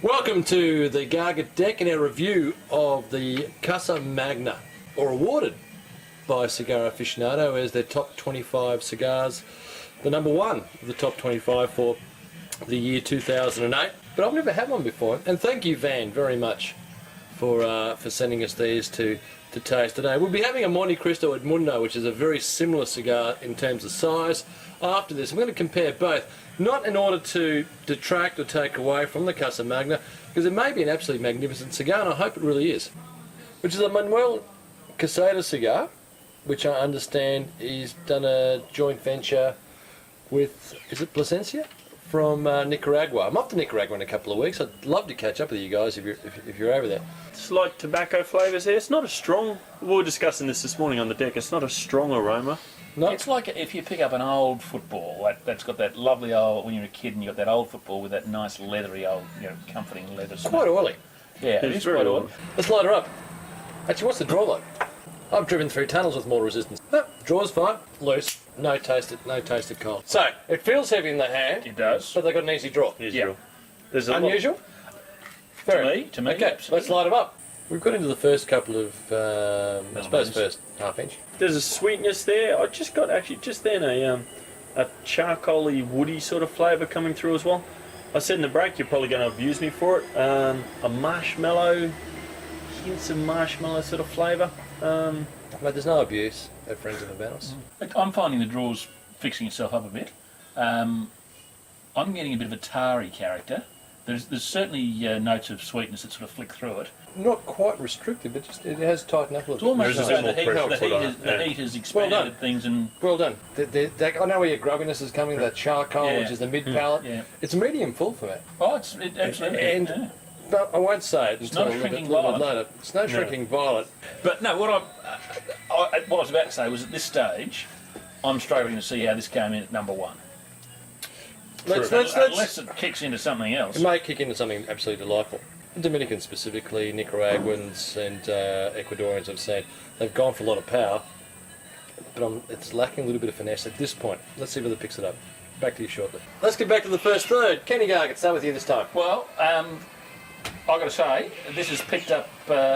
Welcome to the Garget Deck and our review of the Casa Magna, or awarded by Cigar Aficionado as their top 25 cigars, the number one of the top 25 for the year 2008. But I've never had one before, and thank you, Van, very much for sending us these to taste today. We'll be having a Monte Cristo Edmundo, which is a very similar cigar in terms of size. After this, I'm going to compare both, not in order to detract or take away from the Casa Magna, because it may be an absolutely magnificent cigar, and I hope it really is, which is a Manuel Quesada cigar, which I understand he's done a joint venture with, is it Plasencia? From Nicaragua. I'm off to Nicaragua in a couple of weeks. I'd love to catch up with you guys if you're over there. Slight tobacco flavours here. It's not a strong, we were discussing this morning on the deck, it's not a strong aroma. No? It's like if you pick up an old football that's got that lovely old, when you're a kid and you got that old football with that nice leathery old, comforting leather smell. Quite oily. Yeah, it is quite oily. Let's light her up. Actually, what's the draw like? I've driven through tunnels with more resistance. No, draw's fine. Loose. No tasted cold. So, it feels heavy in the hand. It does. But they've got an easy draw. Usual. There's a Unusual? To me, Okay, absolutely. let's light them up. We've got into the first couple of, I suppose first half inch. There's a sweetness there. I just got actually just then a charcoaly, woody sort of flavour coming through as well. I said in the break you're probably going to abuse me for it. A marshmallow, hints of marshmallow sort of flavour. But there's no abuse at Friends of the Battles. I'm finding the draw's fixing itself up a bit. I'm getting a bit of a tarry character. There's certainly notes of sweetness that sort of flick through it. Not quite restricted, but just it has tightened up a It's little bit. almost as There's though a bit more pressure put on it. the heat has expanded things and... Well done. I know where your grubbiness is coming, that charcoal, Yeah. which is the mid-palate. Yeah. It's medium full for me. Oh, absolutely. But I won't say it It's until not a a little shrinking bit violet. later. It's no shrinking violet. But no, what I was about to say was at this stage, I'm struggling to see how this came in at number one. Unless it kicks into something else. It may kick into something absolutely delightful. The Dominicans specifically, Nicaraguans and Ecuadorians, I've seen, they've gone for a lot of power, but it's lacking a little bit of finesse at this point. Let's see whether it picks it up. Back to you shortly. Let's get back to the first third. Kenny Garget, start with you this time. Well, I've got to say, this has picked up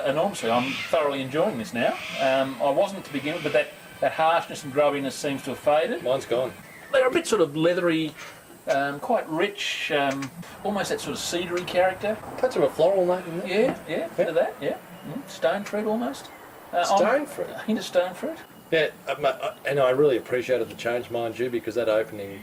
enormously. I'm thoroughly enjoying this now. I wasn't to begin with, but that harshness and grubbiness seems to have faded. Mine's gone. They're a bit sort of leathery, quite rich, almost that sort of cedary character. Touch of a floral note in there. Yeah, bit of that, yeah. Stone fruit almost. Stone fruit? A hint of stone fruit. Yeah, and I really appreciated the change, mind you, because that opening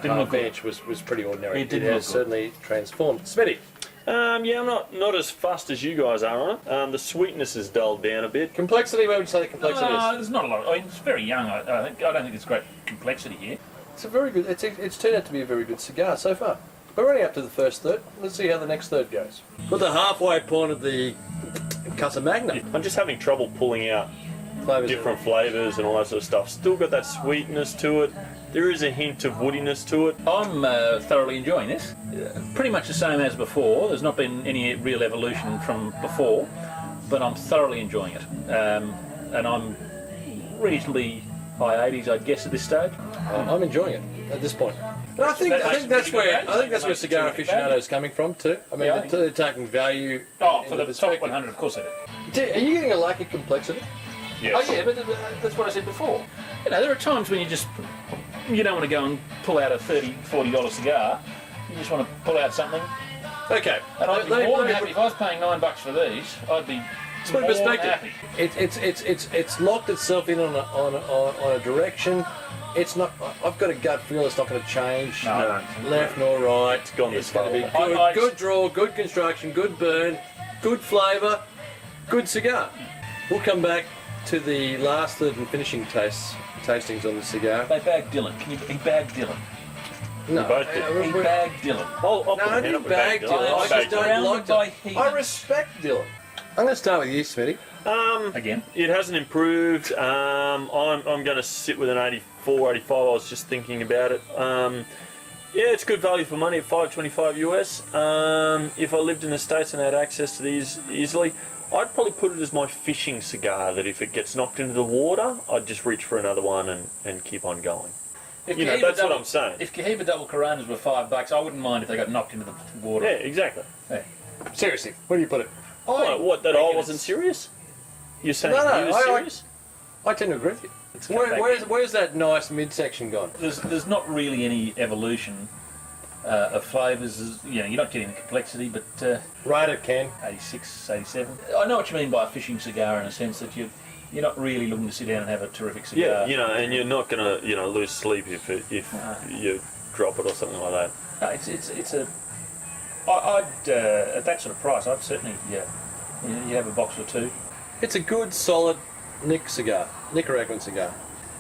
half inch was pretty ordinary. It has certainly transformed. Smitty. Yeah, I'm not as fussed as you guys are on it. The sweetness has dulled down a bit. Complexity, where would you say the complexity is? There's not a lot. I mean, it's very young. I don't think there's great complexity here. It's a very good. It's turned out to be a very good cigar so far. We're only up to the first third. Let's see how the next third goes. We're at the halfway point of the Casa Magna. I'm just having trouble pulling out Flavours different flavours and all that sort of stuff. Still got that sweetness to it. There is a hint of woodiness to it. I'm thoroughly enjoying this. Pretty much the same as before. There's not been any real evolution from before, but I'm thoroughly enjoying it. And I'm reasonably high 80s, I'd guess, at this stage. I'm enjoying it at this point. And I think that's where Cigar Aficionado is coming from too. I mean, Yeah, they're taking value. Oh, for into the top perspective. 100, of course I do. Are you getting a lack of complexity? Yes. Oh yeah, but that's what I said before. There are times when you don't want to go and pull out a $30, $40 cigar. You just want to pull out something. Okay. And I'd be more than happy if I was paying $9 for these. I'd be Let's put more it in than perspective. happy. It's locked itself in on a direction. It's not. I've got a gut feel it's not going to change. No. Left nor right. It's gone It's this going to be far. good draw, good construction, good burn, good flavour, good cigar. We'll come back to the last third and finishing tastings on the cigar. They bagged Dylan. He bagged Dylan. No, both did. He bagged Dylan. I'll put No, a I hand didn't up and bag back Dylan. I just Back don't Dylan. like by Dylan. heat. I respect Dylan. I'm going to start with you, Smitty. Again. It hasn't improved. I'm going to sit with an 84, 85. I was just thinking about it. Yeah, it's good value for money at $5.25 US. If I lived in the States and had access to these easily, I'd probably put it as my fishing cigar, that if it gets knocked into the water, I'd just reach for another one and keep on going. If You know, Cohiba that's what double- I'm saying. If Cohiba double Coronas were $5, I wouldn't mind if they got knocked into the water. Yeah, exactly. Yeah. Seriously, where do you put it? What, that I reckon wasn't it's- serious? You're saying No, you were I- serious? I tend to agree with you. come back Where's that nice midsection gone? There's not really any evolution of flavours. You know, you're not getting the complexity, but Rate it, Ken. 86, 87. I know what you mean by a fishing cigar in a sense that you're not really looking to sit down and have a terrific cigar. Yeah, you know, and you're not going to, lose sleep if you drop it or something like that. No, it's a. I'd at that sort of price, I'd certainly you have a box or two. It's a good, solid Nicaraguan cigar.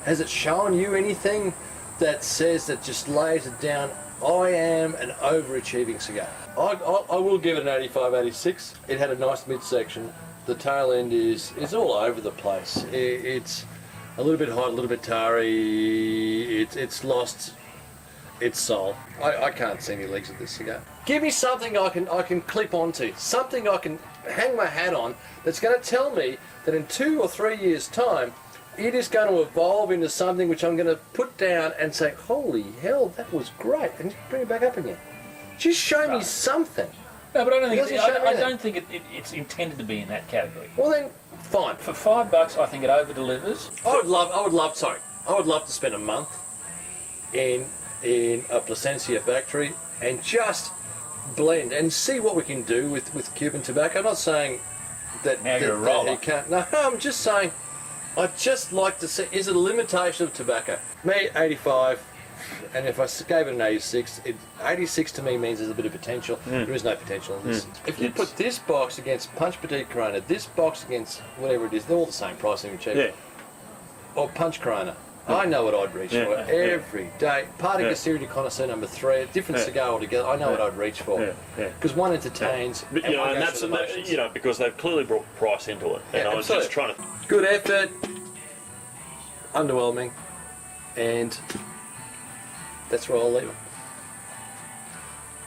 Has it shown you anything that says that just lays it down? I am an overachieving cigar. I will give it an 85, 86. It had a nice midsection. The tail end is all over the place. It's a little bit hot, a little bit tarry. It's lost its soul. I can't see any legs of this cigar. Give me something I can clip onto, something I can hang my hat on that's going to tell me that in 2 or 3 years' time, it is going to evolve into something which I'm going to put down and say, holy hell, that was great, and bring it back up again. Just show me something. No, but I don't It think doesn't show I anything. don't think it's intended to be in that category. Well then, fine. For $5, I think it over delivers. I would love to spend a month in a Plasencia factory and just blend and see what we can do with Cuban tobacco. I'm not saying that, Now you're a that roller. he can't. No, I'm just saying I'd just like to see, is it a limitation of tobacco? Me, 85, and if I gave it an 86, 86 to me means there's a bit of potential. There is no potential in this. If you put this box against Punch Petit Corona, this box against whatever it is, they're all the same price, even cheap. Yeah. Or Punch Corona. I know what I'd reach for every day. Party Casiri de Connoisseur number 3, a different cigar altogether. I know what I'd reach for. Because one entertains, But, and one and goes that's for the motions. because they've clearly brought price into it. And Yeah, I was just absolutely. trying to. Good effort, underwhelming, and that's where I'll leave it.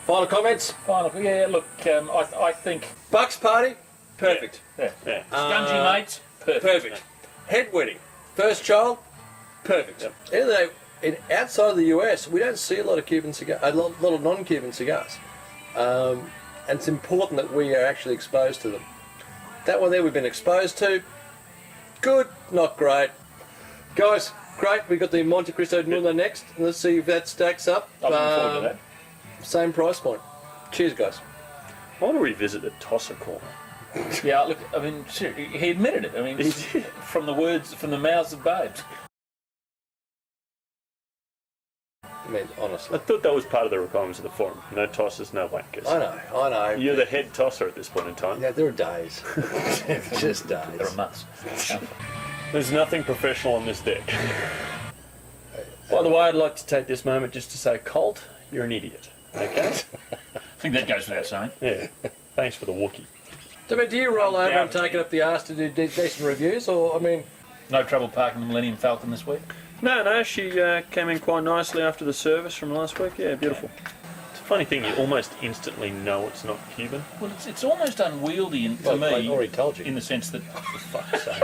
Final comments? Yeah, look, I think Bucks party, perfect. yeah. Yeah. Scungy mates, perfect. Head wedding, first child, perfect. Anyway, outside of the US, we don't see a lot of Cuban cigars, a lot of non-Cuban cigars, and it's important that we are actually exposed to them. That one there we've been exposed to. Good, not great. Guys, great. We've got the Monte Cristo Nuno next. Let's see if that stacks up. I'm looking forward to that. Same price point. Cheers, guys. I want to revisit the tosser corner. Yeah, look, I mean, he admitted it. I mean, from the mouths of babes. I mean, honestly. I thought that was part of the requirements of the forum. No tossers, no wankers. I know. You're the head tosser at this point in time. Yeah, there are days. Just days. There are months. There's nothing professional on this deck. By the way, I'd like to take this moment just to say, Colt, you're an idiot. Okay? I think that goes without saying. Yeah. Thanks for the Wookiee. So, I mean, do you roll over and take it up the arse to do decent reviews, or, I mean... No trouble parking the Millennium Falcon this week. No, she came in quite nicely after the service from last week. Yeah, beautiful. It's a funny thing, you almost instantly know it's not Cuban. Well, it's almost unwieldy to Well, I me, already told you. in the sense that, for fuck's sake.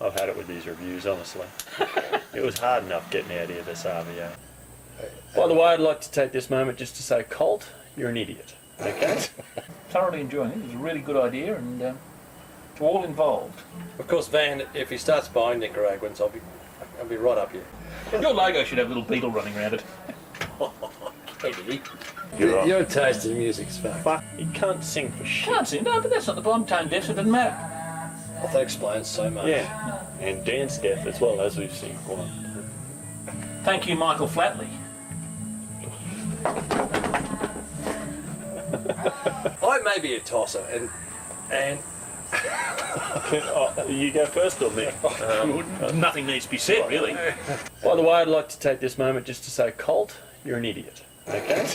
I've had it with these reviews, honestly. It was hard enough getting out here this RVO. By the way, I'd like to take this moment just to say, Colt, you're an idiot. Okay? Thoroughly enjoying it. It was a really good idea, and to all involved. Of course, Van, if he starts buying Nicaraguans, I'll be right up here. Your logo should have a little beetle running around it. You're right. Your taste in music's fucked. Fuck, you can't sing for shit. Can't see. No, but that's not the problem. Tone deaf, so it doesn't matter. Well, that explains so much. Yeah. And dance deaf as well, as we've seen. Well, Thank you, Michael Flatley. I may be a tosser, and you go first or me? Nothing needs to be said, really. By the way, I'd like to take this moment just to say, Colt, you're an idiot. Okay?